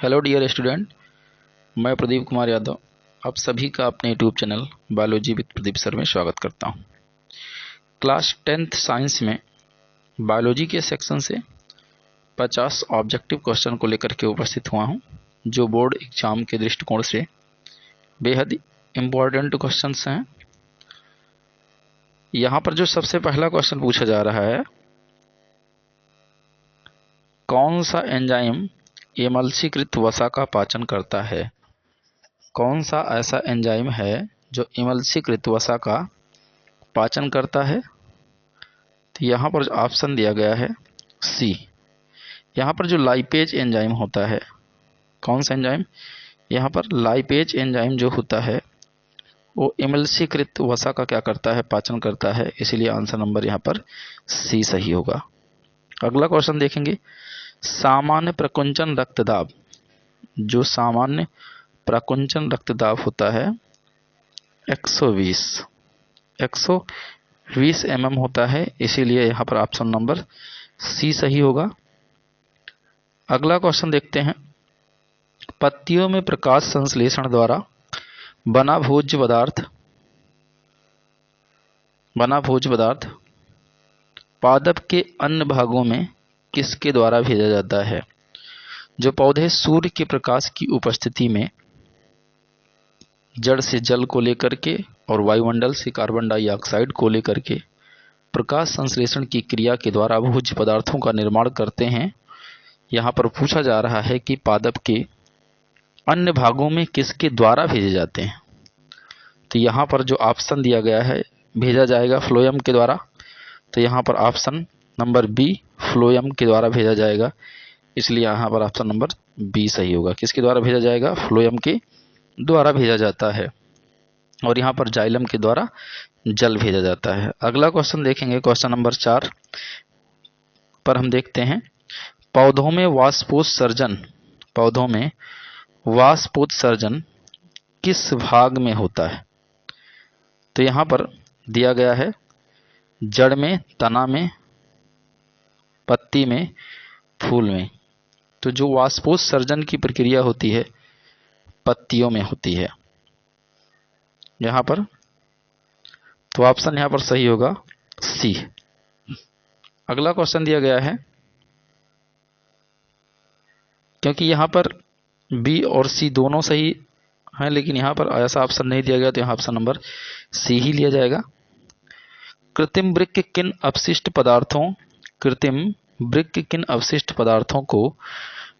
Hello dear student, मैं प्रदीप कुमार यादव आप सभी का अपने YouTube channel biology with Pradeep sir में स्वागत करता हूं। क्लास 10th साइंस में बायोलॉजी के सेक्शन से 50 ऑब्जेक्टिव क्वेश्चन को लेकर के उपस्थित हुआ हूं, जो बोर्ड एग्जाम के दृष्टिकोण से बेहद इम्पोर्टेंट क्वेश्चंस हैं। यहाँ पर जो सबसे पहला क्वेश्चन पूछा जा रहा है, कौन सा एंजाइम एमल्सीकृत वसा का पाचन करता है? कौन सा ऐसा एंजाइम है जो एमल्सीकृत वसा का पाचन करता है? तो यहाँ पर ऑप्शन दिया गया है सी। यहाँ पर जो लाइपेज एंजाइम होता है, कौन सा एंजाइम? यहाँ पर लाइपेज एंजाइम जो होता है वो एमल्सीकृत वसा का क्या करता है? पाचन करता है। इसीलिए आंसर नंबर यहाँ पर सी सही होगा। अगला क्वेश्चन देखेंगे, सामान्य प्रकुंचन रक्तदाब, जो सामान्य प्रकुंचन रक्तदाब होता है 120 mm होता है। इसीलिए यहाँ पर ऑप्शन नंबर सी सही होगा। अगला क्वेश्चन देखते हैं, पत्तियों में प्रकाश संश्लेषण द्वारा बना भोज्य पदार्थ पादप के अन्य भागों में किसके द्वारा भेजा जाता है? जो पौधे सूर्य के प्रकाश की उपस्थिति में जड़ से जल को लेकर के और वायुमंडल से कार्बन डाइऑक्साइड को लेकर के प्रकाश संश्लेषण की क्रिया के द्वारा भोज्य पदार्थों का निर्माण करते हैं। यहाँ पर पूछा जा रहा है कि पादप के अन्य भागों में किसके द्वारा भेजे जाते हैं? तो यहाँ पर जो ऑप्शन दिया गया है, भेजा जाएगा फ्लोएम के द्वारा। तो यहाँ पर ऑप्शन नंबर बी, फ्लोएम के द्वारा भेजा जाएगा। इसलिए यहाँ पर ऑप्शन नंबर बी सही होगा। किसके द्वारा भेजा जाएगा? फ्लोएम के द्वारा भेजा जाता है। और यहाँ पर जाइलम के द्वारा जल भेजा जाता है। अगला क्वेश्चन देखेंगे, क्वेश्चन नंबर 4 पर हम देखते हैं, पौधों में वाष्पोत्सर्जन किस भाग में होता है? तो यहाँ पर दिया गया है जड़ में, तना में, पत्ती में, फूल में। तो जो वाष्पोत्सर्जन की प्रक्रिया होती है पत्तियों में होती है यहाँ पर। तो ऑप्शन यहाँ पर सही होगा सी। अगला क्वेश्चन दिया गया है, क्योंकि यहाँ पर बी और सी दोनों सही हैं, लेकिन यहाँ पर ऐसा ऑप्शन नहीं दिया गया, तो यहाँ ऑप्शन नंबर सी ही लिया जाएगा। कृत्रिम वृक्क किन अवशिष्ट पदार्थों को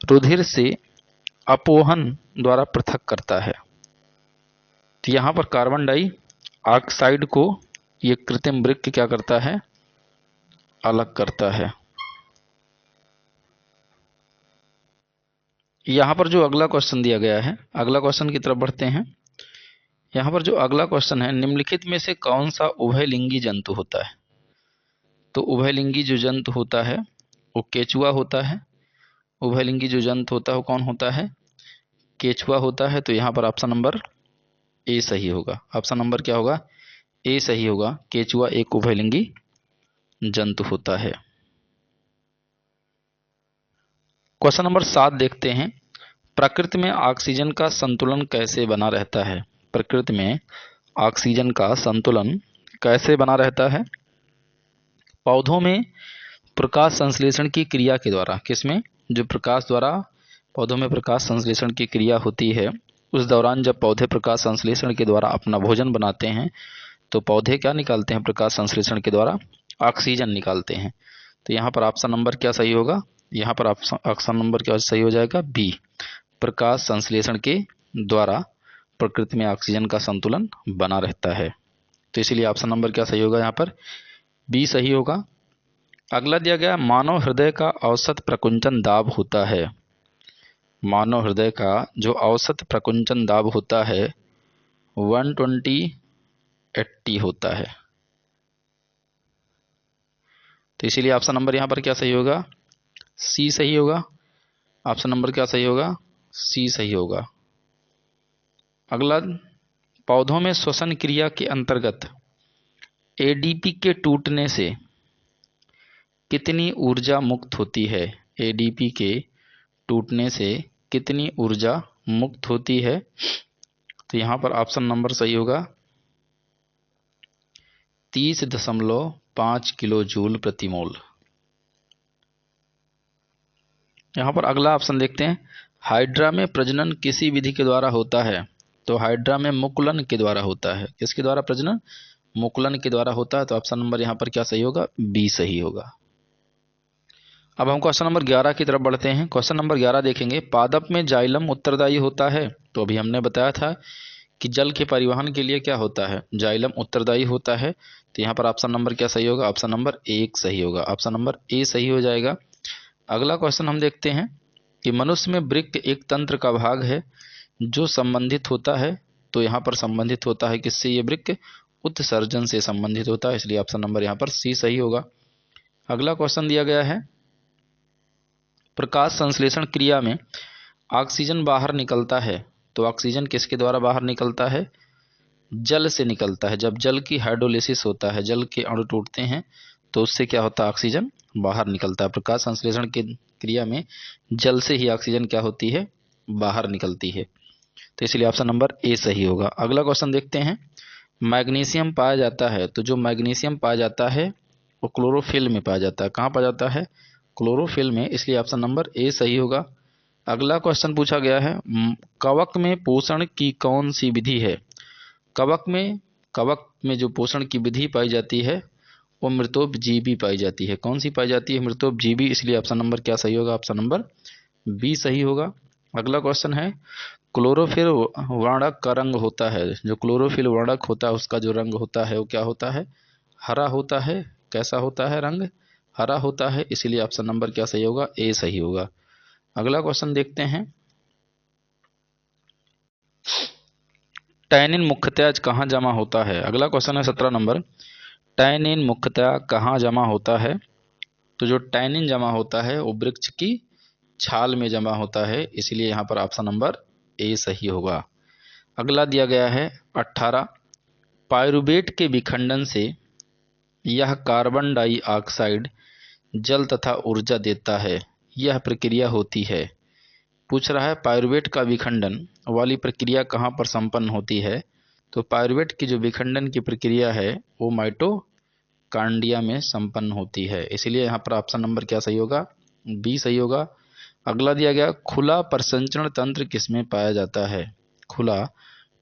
रुधिर से अपोहन द्वारा पृथक करता है? तो यहाँ पर कार्बन डाइऑक्साइड को ये कृत्रिम वृक्क क्या करता है? अलग करता है। यहाँ पर जो अगला क्वेश्चन दिया गया है, अगला क्वेश्चन की तरफ बढ़ते हैं। यहाँ पर जो अगला क्वेश्चन है, निम्नलिखित में से कौन सा उभयलिंगी जंतु होता है? तो उभयलिंगी जो जंतु होता है वो केचुआ होता है। उभयलिंगी जो जंतु होता है वो कौन होता है? केचुआ होता है। तो यहाँ पर ऑप्शन नंबर ए सही होगा। ऑप्शन नंबर क्या होगा? ए सही होगा। केचुआ एक उभयलिंगी जंतु होता है। क्वेश्चन नंबर 7 देखते हैं, प्रकृति में ऑक्सीजन का संतुलन कैसे बना रहता है? प्रकृति में ऑक्सीजन का संतुलन कैसे बना रहता है? पौधों में प्रकाश संश्लेषण की क्रिया के द्वारा। किसमें? जो प्रकाश द्वारा पौधों में प्रकाश संश्लेषण की क्रिया होती है, उस दौरान जब पौधे प्रकाश संश्लेषण के द्वारा अपना भोजन बनाते हैं तो पौधे क्या निकालते हैं? प्रकाश संश्लेषण के द्वारा ऑक्सीजन निकालते हैं। तो यहाँ पर ऑप्शन नंबर क्या सही होगा? यहाँ पर ऑप्शन नंबर क्या सही हो जाएगा? बी, प्रकाश संश्लेषण के द्वारा प्रकृति में ऑक्सीजन का संतुलन बना रहता है। तो इसीलिए ऑप्शन नंबर क्या सही होगा? यहाँ पर बी सही होगा। अगला दिया गया, मानव हृदय का औसत प्रकुंचन दाब होता है। मानव हृदय का जो औसत प्रकुंचन दाब होता है 120/80 होता है। तो इसीलिए ऑप्शन नंबर यहाँ पर क्या सही होगा? सी सही होगा। ऑप्शन नंबर क्या सही होगा? सी सही होगा। अगला, पौधों में श्वसन क्रिया के अंतर्गत एडीपी के टूटने से कितनी ऊर्जा मुक्त होती है? एडीपी के टूटने से कितनी ऊर्जा मुक्त होती है? तो यहाँ पर ऑप्शन नंबर सही होगा 30.5 किलो जूल प्रति मोल। यहाँ पर अगला ऑप्शन देखते हैं, हाइड्रा में प्रजनन किसी विधि के द्वारा होता है? तो हाइड्रा में मुकुलन के द्वारा होता है। किसके द्वारा प्रजनन? मुकुलन के द्वारा होता है। तो ऑप्शन नंबर यहाँ पर क्या सही होगा? बी सही होगा। अब हम क्वेश्चन नंबर 11 की तरफ बढ़ते हैं। क्वेश्चन नंबर 11 देखेंगे, पादप में जाइलम उत्तरदायी होता है? तो अभी हमने बताया था कि जल के परिवहन के लिए क्या होता है? जाइलम उत्तरदायी होता है। तो यहाँ पर ऑप्शन नंबर क्या सही होगा? ऑप्शन नंबर 1 सही होगा। ऑप्शन नंबर ए सही हो जाएगा। अगला क्वेश्चन हम देखते हैं कि मनुष्य में वृक्क एक तंत्र का भाग है जो संबंधित होता है। तो यहाँ पर संबंधित होता है किससे? ये वृक्क उत्सर्जन से संबंधित होता है, इसलिए ऑप्शन नंबर यहाँ पर सी सही होगा। अगला क्वेश्चन दिया गया है, प्रकाश संश्लेषण क्रिया में ऑक्सीजन बाहर निकलता है। तो ऑक्सीजन किसके द्वारा बाहर निकलता है? जल से निकलता है। जब जल की हाइड्रोलिसिस होता है, जल के अणु टूटते हैं, तो उससे क्या होता है? ऑक्सीजन बाहर निकलता है। प्रकाश संश्लेषण की क्रिया में जल से ही ऑक्सीजन क्या होती है? बाहर निकलती है। तो इसलिए ऑप्शन नंबर ए सही होगा। अगला क्वेश्चन देखते हैं, मैग्नीशियम पाया जाता है। तो जो मैग्नीशियम पाया जाता है वो क्लोरोफिल में पाया जाता है। कहाँ पाया जाता है? क्लोरोफिल में, इसलिए ऑप्शन नंबर ए सही होगा। अगला क्वेश्चन पूछा गया है, कवक में पोषण की कौन सी विधि है? कवक में जो पोषण की विधि पाई जाती है वो मृतोपजीवी पाई जाती है। कौन सी पाई जाती है? मृतोपजीवी, इसलिए ऑप्शन नंबर क्या सही होगा? ऑप्शन नंबर बी सही होगा। अगला क्वेश्चन है, क्लोरोफिल वर्णक का रंग होता है। जो क्लोरोफिल वर्णक होता है उसका जो रंग होता है वो क्या होता है? हरा होता है। कैसा होता है रंग? हरा होता है, इसीलिए ऑप्शन नंबर क्या सही होगा? ए सही होगा। अगला क्वेश्चन देखते हैं, टैनिन मुख्यतः कहाँ जमा होता है? अगला क्वेश्चन है 17 नंबर, टैनिन मुख्यतः कहाँ जमा होता है? तो जो टैनिन जमा होता है वो वृक्ष की छाल में जमा होता है, इसलिए यहाँ पर ऑप्शन नंबर ए सही होगा। अगला दिया गया है 18, पाइरुवेट के विखंडन से यह कार्बन डाइऑक्साइड जल तथा ऊर्जा देता है, यह प्रक्रिया होती है। पूछ रहा है पाइरुवेट का विखंडन वाली प्रक्रिया कहाँ पर संपन्न होती है? तो पाइरुवेट की जो विखंडन की प्रक्रिया है वो माइटोकांड्रिया में संपन्न होती है, इसलिए यहाँ पर ऑप्शन नंबर क्या सही होगा? बी सही होगा। अगला दिया गया, खुला परिसंचरण तंत्र किसमें पाया जाता है? खुला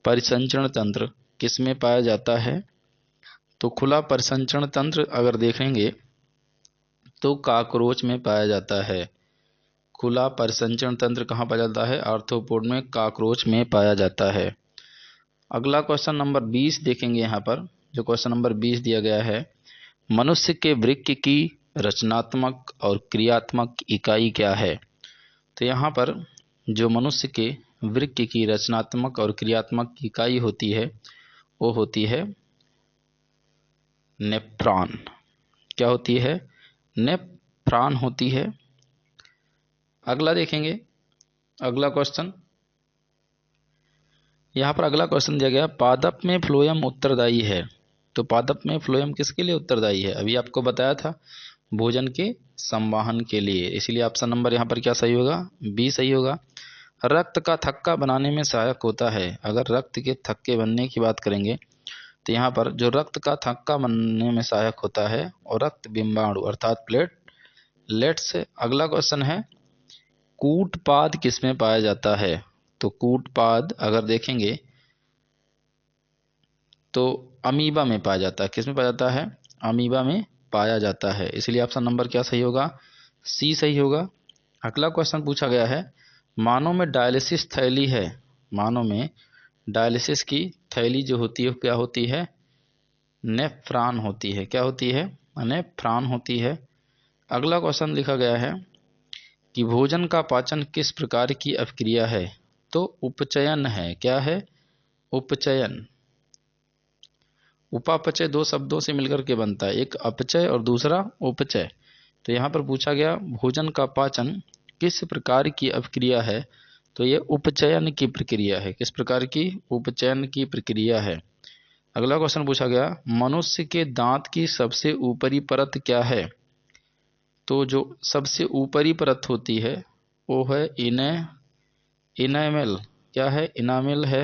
परिसंचरण तंत्र किसमें पाया जाता है? तो खुला परिसंचरण तंत्र अगर देखेंगे तो कॉकरोच में पाया जाता है। खुला परिसंचरण तंत्र कहाँ पाया जाता है? आर्थ्रोपोड में, कॉकरोच में पाया जाता है। अगला क्वेश्चन नंबर 20 देखेंगे। यहाँ पर जो क्वेश्चन नंबर 20 दिया गया है, मनुष्य के वृक्क की रचनात्मक और क्रियात्मक इकाई क्या है? तो यहाँ पर जो मनुष्य के वृक्क की रचनात्मक और क्रियात्मक इकाई होती है वो होती है नेफ्रॉन। क्या होती है? नेफ्रॉन होती है। अगला देखेंगे, अगला क्वेश्चन, यहाँ पर अगला क्वेश्चन दिया गया, पादप में फ्लोएम उत्तरदायी है। तो पादप में फ्लोएम किसके लिए उत्तरदायी है? अभी आपको बताया था, भोजन के संवाहन के लिए, इसीलिए ऑप्शन नंबर यहाँ पर क्या सही होगा? बी सही होगा। रक्त का थक्का बनाने में सहायक होता है। अगर रक्त के थक्के बनने की बात करेंगे तो यहाँ पर जो रक्त का थक्का बनने में सहायक होता है और रक्त बिंबाणु अर्थात प्लेटलेट्स। अगला क्वेश्चन है, कूटपाद किसमें पाया जाता है? तो कूटपाद अगर देखेंगे तो अमीबा में पाया जाता है। किसमें पाया जाता है? अमीबा में पाया जाता है, इसलिए ऑप्शन नंबर क्या सही होगा? सी सही होगा। अगला क्वेश्चन पूछा गया है, मानव में डायलिसिस थैली है। मानव में डायलिसिस की थैली जो होती है क्या होती है? नेफ्रॉन होती है। क्या होती है? नेफ्रॉन होती है। अगला क्वेश्चन लिखा गया है कि भोजन का पाचन किस प्रकार की अभिक्रिया है? तो उपचयन है। क्या है? उपचयन। उपापचय दो शब्दों से मिलकर के बनता है, एक अपचय और दूसरा उपचय। तो यहाँ पर पूछा गया भोजन का पाचन किस प्रकार की अभिक्रिया है? तो ये उपचयन की प्रक्रिया है। किस प्रकार की? उपचयन की प्रक्रिया है। अगला क्वेश्चन पूछा गया, मनुष्य के दांत की सबसे ऊपरी परत क्या है? तो जो सबसे ऊपरी परत होती है वो है इनर इनेमल क्या है? इनामिल है।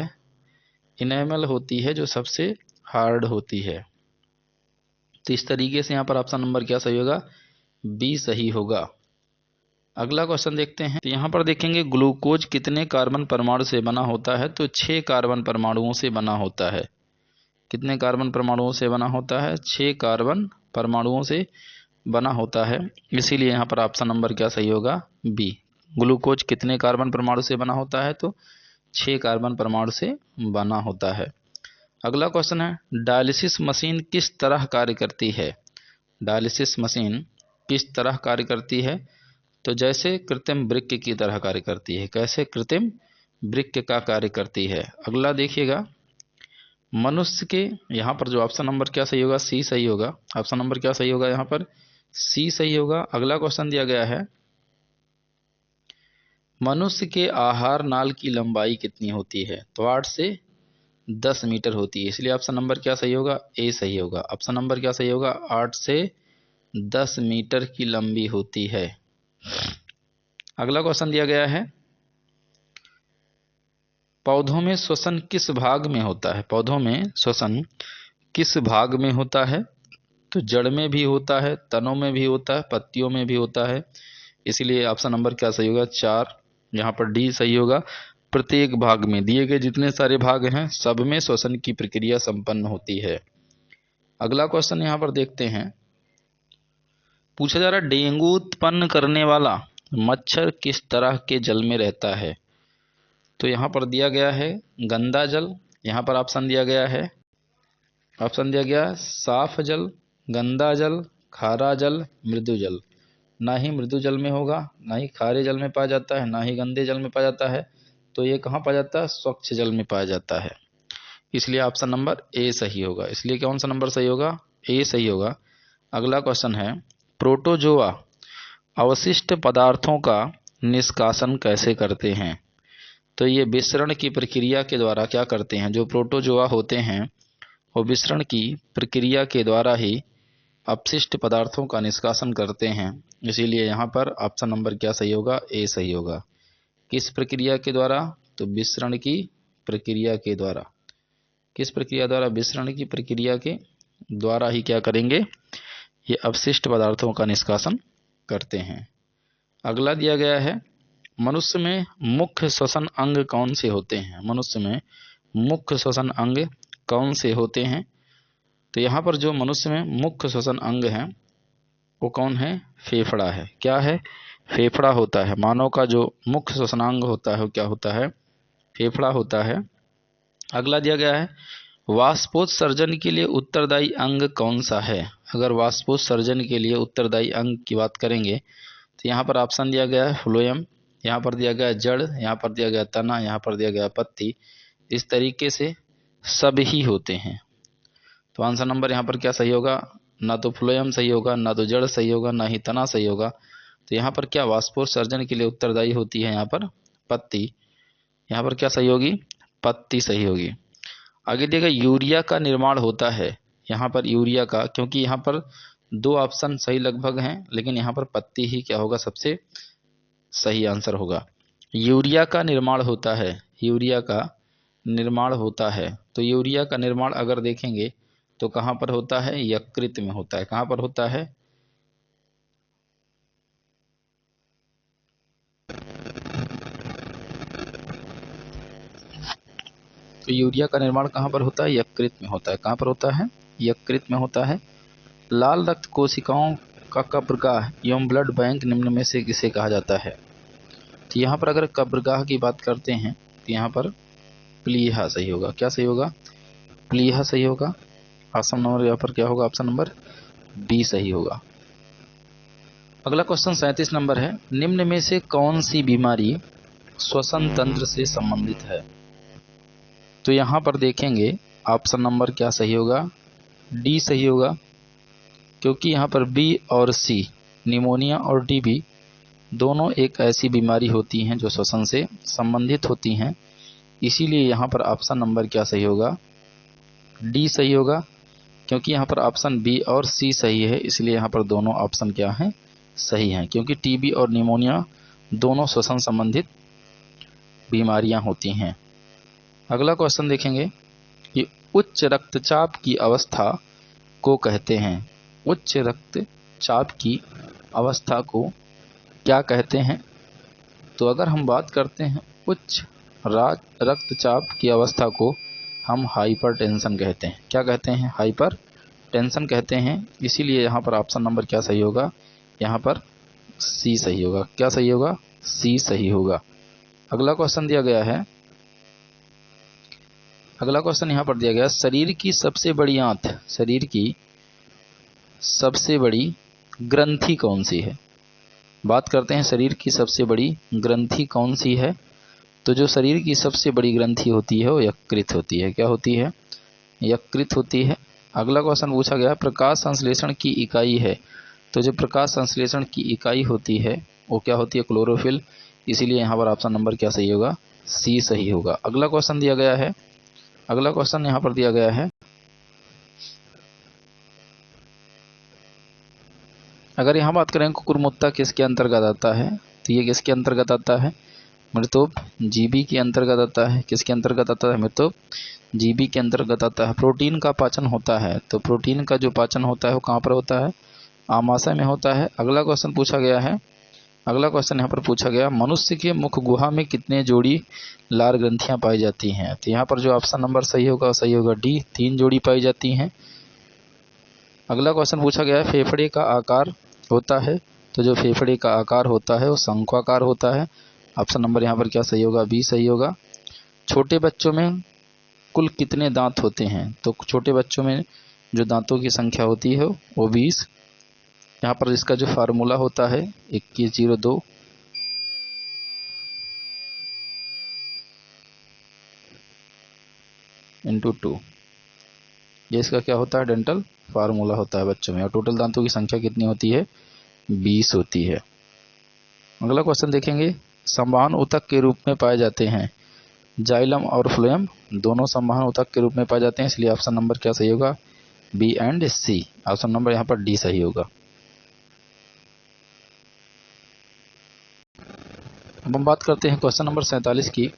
इनेमल होती है जो सबसे हार्ड होती है। तो इस तरीके से यहाँ पर ऑप्शन नंबर क्या सही होगा? बी सही होगा। अगला क्वेश्चन देखते हैं। तो यहाँ पर देखेंगे ग्लूकोज कितने कार्बन परमाणु से बना होता है? तो 6 कार्बन परमाणुओं से बना होता है। कितने कार्बन परमाणुओं से बना होता है? 6 कार्बन परमाणुओं से बना होता है। इसीलिए यहाँ पर ऑप्शन नंबर क्या सही होगा? बी। ग्लूकोज कितने कार्बन परमाणु से बना होता है? तो 6 कार्बन परमाणु से बना होता है। अगला क्वेश्चन है, डायलिसिस मशीन किस तरह कार्य करती है? डायलिसिस मशीन किस तरह कार्य करती है? तो जैसे कृत्रिम वृक्क की तरह कार्य करती है। कैसे कृत्रिम वृक्क का कार्य करती है? अगला देखिएगा, मनुष्य के, यहाँ पर जो ऑप्शन नंबर क्या सही होगा? सी सही होगा। ऑप्शन नंबर क्या सही होगा? यहाँ पर सी सही होगा। अगला क्वेश्चन दिया गया है, मनुष्य के आहार नाल की लंबाई कितनी होती है? तो 8 से 10 मीटर होती है। इसलिए ऑप्शन नंबर क्या सही होगा? ए सही होगा। ऑप्शन नंबर क्या सही होगा? 8 से 10 मीटर की लंबी होती है। अगला क्वेश्चन दिया गया है, पौधों में श्वसन किस भाग में होता है? पौधों में श्वसन किस भाग में होता है? तो जड़ में भी होता है, तनों में भी होता है, पत्तियों में भी होता है। इसीलिए ऑप्शन नंबर क्या सही होगा? 4। यहाँ पर डी सही होगा। प्रत्येक भाग में, दिए गए जितने सारे भाग हैं सब में श्वसन की प्रक्रिया संपन्न होती है। अगला क्वेश्चन यहाँ पर देखते हैं, पूछा जा रहा है, डेंगू उत्पन्न करने वाला मच्छर किस तरह के जल में रहता है? तो यहाँ पर दिया गया है गंदा जल। यहाँ पर ऑप्शन दिया गया है, ऑप्शन दिया गया साफ जल, गंदा जल, खारा जल, मृदु जल। ना ही मृदु जल में होगा, ना ही खारे जल में पाया जाता है, ना ही गंदे जल में पाया जाता है। तो ये कहाँ पाया जाता है? स्वच्छ जल में पाया जाता है। इसलिए ऑप्शन नंबर ए सही होगा। इसलिए कौन सा नंबर सही होगा? ए सही होगा। अगला क्वेश्चन है, प्रोटोजोआ अवशिष्ट पदार्थों का निष्कासन कैसे करते हैं? तो ये विसरण की प्रक्रिया के द्वारा क्या करते हैं? जो प्रोटोजोआ होते हैं वो विसरण की प्रक्रिया के द्वारा ही अपशिष्ट पदार्थों का निष्कासन करते हैं। इसीलिए यहाँ पर ऑप्शन नंबर क्या सही होगा? ए सही होगा। किस प्रक्रिया के द्वारा? तो विसरण की प्रक्रिया के द्वारा। किस प्रक्रिया द्वारा? विसरण की प्रक्रिया के द्वारा ही क्या करेंगे? ये अपशिष्ट पदार्थों का निष्कासन करते हैं। अगला दिया गया है, मनुष्य में मुख्य श्वसन अंग कौन से होते हैं? मनुष्य में मुख्य श्वसन अंग कौन से होते हैं? तो यहाँ पर जो मनुष्य में मुख्य श्वसन अंग है वो कौन है? फेफड़ा है। क्या है? फेफड़ा होता है। मानव का जो मुख्य श्वसनांग होता है वो क्या होता है? फेफड़ा होता है। अगला दिया गया है, वाष्पोत्सर्जन के लिए उत्तरदायी अंग कौन सा है? अगर वाष्पोत्सर्जन के लिए उत्तरदायी अंग की बात करेंगे तो यहाँ पर ऑप्शन दिया गया है फ्लोएम, यहाँ पर दिया गया जड़, यहाँ पर दिया गया तना, यहाँ पर दिया गया पत्ती। इस तरीके से सब ही होते हैं। तो आंसर नंबर यहाँ पर क्या सही होगा? ना तो फ्लोएम सही होगा, ना तो जड़ सही होगा, ना ही तना सही होगा। तो यहाँ पर क्या वाष्पोत्सर्जन के लिए उत्तरदायी होती है? यहाँ पर पत्ती। यहाँ पर क्या सही होगी? पत्ती सही होगी। आगे देखिए, यूरिया का निर्माण होता है। यहाँ पर यूरिया का, क्योंकि यहाँ पर 2 ऑप्शन सही लगभग हैं, लेकिन यहाँ पर पत्ती ही क्या होगा? सबसे सही आंसर होगा। यूरिया का निर्माण होता है, यूरिया का निर्माण होता है। तो यूरिया का निर्माण अगर देखेंगे तो कहाँ पर होता है? यकृत में होता है। कहाँ पर होता है? तो यूरिया का निर्माण कहाँ पर होता है? यकृत में होता है। कहाँ पर होता है? यकृत में होता है। लाल रक्त कोशिकाओं का कब्रगाह एवं ब्लड बैंक निम्न में से किसे कहा जाता है? तो यहाँ पर अगर कब्रगाह की बात करते हैं तो यहाँ पर प्लीहा सही होगा। क्या सही होगा? प्लीहा सही होगा। ऑप्शन नंबर यहाँ पर क्या होगा? ऑप्शन नंबर बी सही होगा। अगला क्वेश्चन 37 नंबर है, निम्न में से कौन सी बीमारी श्वसन तंत्र से संबंधित है? तो यहाँ पर देखेंगे ऑप्शन नंबर क्या सही होगा? डी सही होगा, क्योंकि यहाँ पर बी और सी, निमोनिया और टीबी दोनों एक ऐसी बीमारी होती हैं जो श्वसन से संबंधित होती हैं। इसीलिए यहाँ पर ऑप्शन नंबर क्या सही होगा? डी सही होगा, क्योंकि यहाँ पर ऑप्शन बी और सी सही है। इसलिए यहाँ पर दोनों ऑप्शन क्या हैं? सही हैं, क्योंकि टीबी और निमोनिया दोनों श्वसन संबंधित बीमारियां होती हैं। अगला क्वेश्चन देखेंगे कि उच्च रक्तचाप की अवस्था को कहते हैं। उच्च रक्तचाप की अवस्था को क्या कहते हैं? तो अगर हम बात करते हैं उच्च रक्तचाप की अवस्था को हम हाइपरटेंशन कहते हैं। क्या कहते हैं? हाइपरटेंशन कहते हैं। इसीलिए यहाँ पर ऑप्शन नंबर क्या सही होगा? यहाँ पर सी सही होगा। क्या सही होगा? सी सही होगा। अगला क्वेश्चन दिया गया है, अगला क्वेश्चन यहाँ पर दिया गया, शरीर की सबसे बड़ी आंत, शरीर की सबसे बड़ी ग्रंथि कौन सी है? बात करते हैं शरीर की सबसे बड़ी ग्रंथि कौन सी है? तो जो शरीर की सबसे बड़ी ग्रंथि होती है वो यकृत होती है। क्या होती है? यकृत होती है। अगला क्वेश्चन पूछा गया, प्रकाश संश्लेषण की इकाई है। तो जो प्रकाश संश्लेषण की इकाई होती है वो क्या होती है? क्लोरोफिल। इसीलिए यहाँ पर ऑप्शन नंबर क्या सही होगा? सी सही होगा। अगला क्वेश्चन दिया गया है, अगला क्वेश्चन यहाँ पर दिया गया है, अगर यहाँ बात करें कुकुरमुत्ता किसके अंतर्गत आता है? तो ये किसके अंतर्गत आता है? मृतोप जीबी के अंतर्गत आता है। किसके अंतर्गत आता है? मृतोप जीबी के अंतर्गत आता है। प्रोटीन का पाचन होता है, तो प्रोटीन का जो पाचन होता है वो कहाँ पर होता है? आमाशय में होता है। अगला क्वेश्चन पूछा गया है, अगला क्वेश्चन यहाँ पर पूछा गया, मनुष्य के मुख गुहा में कितने जोड़ी लार ग्रंथियां पाई जाती हैं? तो यहाँ पर जो ऑप्शन नंबर सही होगा सही होगा डी, 3 जोड़ी पाई जाती हैं। अगला क्वेश्चन पूछा गया है, फेफड़े का आकार होता है। तो जो फेफड़े का आकार होता है वो शंक्वाकार होता है। ऑप्शन नंबर यहाँ पर क्या सही होगा? बी सही होगा। छोटे बच्चों में कुल कितने दांत होते हैं? तो छोटे बच्चों में जो दांतों की संख्या होती है वो 20। यहाँ पर इसका जो फार्मूला होता है 2102 इंटू 2, ये इसका क्या होता है? डेंटल फार्मूला होता है बच्चों में। और टोटल दांतों की संख्या कितनी होती है? 20 होती है। अगला क्वेश्चन देखेंगे, संवहन ऊतक के रूप में पाए जाते हैं। जाइलम और फ्लोएम दोनों संवहन ऊतक के रूप में पाए जाते हैं। इसलिए ऑप्शन नंबर क्या सही होगा? B and C. Option number यहाँ पर डी सही होगा। अब हम बात करते हैं क्वेश्चन नंबर 47 की,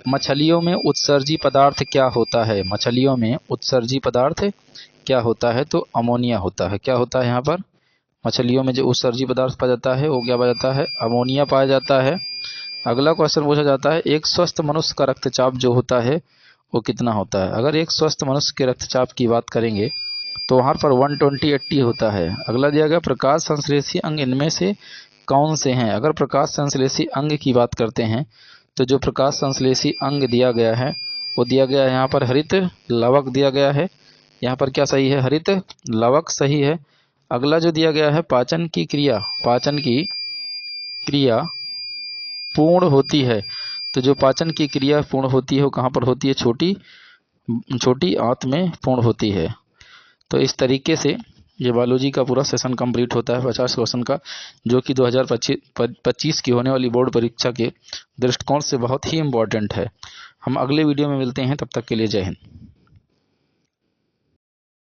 मछलियों में उत्सर्जी पदार्थ क्या होता है? मछलियों में उत्सर्जी पदार्थ क्या होता है? तो अमोनिया होता है। क्या होता है? यहाँ पर मछलियों में जो उत्सर्जी पदार्थ पाया जाता है वो क्या पाया जाता है? अमोनिया पाया जाता है। अगला क्वेश्चन पूछा जाता है, एक स्वस्थ मनुष्य का रक्तचाप जो होता है वो कितना होता है? अगर एक स्वस्थ मनुष्य के रक्तचाप की बात करेंगे तो वहाँ पर 120/80 होता है। अगला दिया गया, प्रकाश संश्लेषी अंग इनमें से कौन से हैं? अगर प्रकाश संश्लेषी अंग की बात करते हैं तो जो प्रकाश संश्लेषी अंग दिया गया है वो दिया गया है यहाँ पर हरित लवक दिया गया है। यहाँ पर क्या सही है? हरित लवक सही है। अगला जो दिया गया है, पाचन की क्रिया, पाचन की क्रिया पूर्ण होती है। तो जो पाचन की क्रिया पूर्ण होती है वो कहाँ पर होती है? छोटी आंत में पूर्ण होती है। तो इस तरीके से ये बायोलॉजी का पूरा सेशन कंप्लीट होता है 50 क्वेश्चन का, जो कि 2025 की होने वाली बोर्ड परीक्षा के दृष्टिकोण से बहुत ही इम्पोर्टेंट है। हम अगले वीडियो में मिलते हैं, तब तक के लिए जय हिंद।